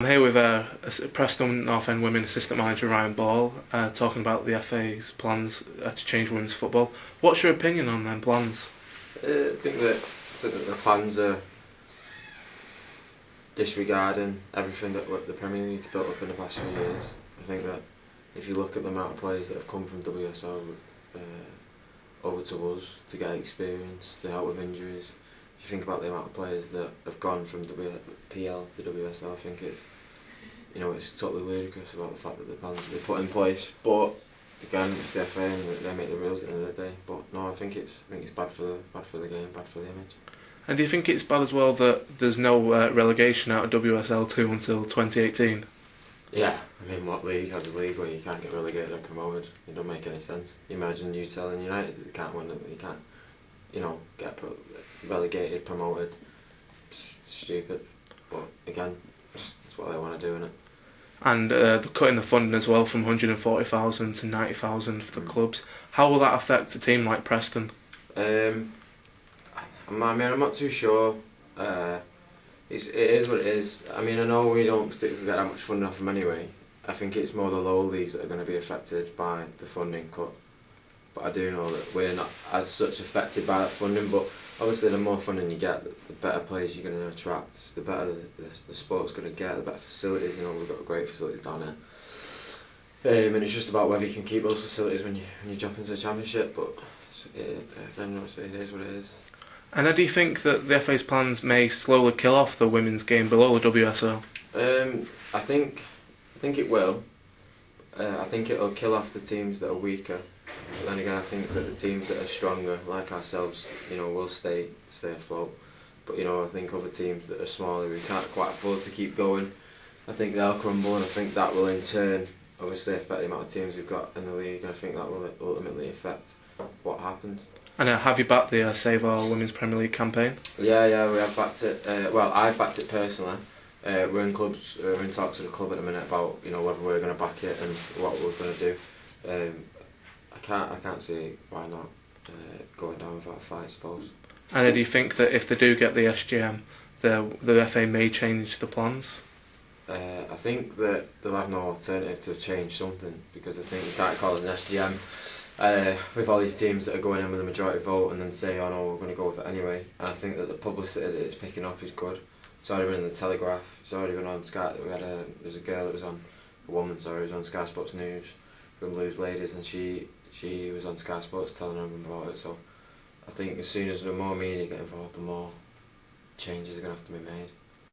I'm here with Preston North End Women Assistant Manager Ryan Ball, talking about the FA's plans to change women's football. What's your opinion on them plans? I think that the plans are disregarding everything that the Premier League's built up in the past few years. I think that if you look at the amount of players that have come from WSL over to us to get experience, to help with injuries, if you think about the amount of players that have gone from PL to WSL, I think it's totally ludicrous about the fact that the plans that they put in place. But again, it's the FA and they make the rules at the end of the day. But no, I think it's bad for the game, bad for the image. And do you think it's bad as well that there's no relegation out of WSL 2 until 2018? Yeah, I mean, what league has a league where you can't get relegated and promoted? It don't make any sense. You imagine you telling United that they can't win it, you can't, get relegated, promoted. It's stupid. But again, it's what they want to do, innit? And they're cutting the funding as well from 140,000 to 90,000 for the clubs. How will that affect a team like Preston? I'm not too sure. It is what it is. I mean, I know we don't particularly get that much funding off them anyway. I think it's more the lower leagues that are going to be affected by the funding cut. But I do know that we're not as such affected by that funding. But obviously, the more funding you get, the better players you're going to attract, the better the sport's going to get, the better facilities. We've got great facilities down here. And it's just about whether you can keep those facilities when you jump into the championship. But then obviously, it is what it is. And do you think that the FA's plans may slowly kill off the women's game below the WSL? I think it will. I think it'll kill off the teams that are weaker. But then again, I think that the teams that are stronger, like ourselves, will stay afloat. But I think other teams that are smaller, who can't quite afford to keep going, I think they'll crumble, and I think that will in turn obviously affect the amount of teams we've got in the league, and I think that will ultimately affect what happens. And have you backed the Save Our Women's Premier League campaign? Yeah, we have backed it. Well, I've backed it personally. We're in talks with the club at the minute about whether we're going to back it and what we're going to do. I can't see why not going down without a fight, I suppose. And do you think that if they do get the SGM, the FA may change the plans? I think that they'll have no alternative to change something, because I think you can't call it an SGM with all these teams that are going in with a majority vote and then say, oh no, we're going to go with it anyway. And I think that the publicity that it's picking up is good. It's already been in the Telegraph, it's already been on Sky. There was a girl that was on, who was on Sky Sports News from Blues Ladies, and she was on Sky Sports telling everyone about it. So I think as soon as the more media get involved, the more changes are going to have to be made.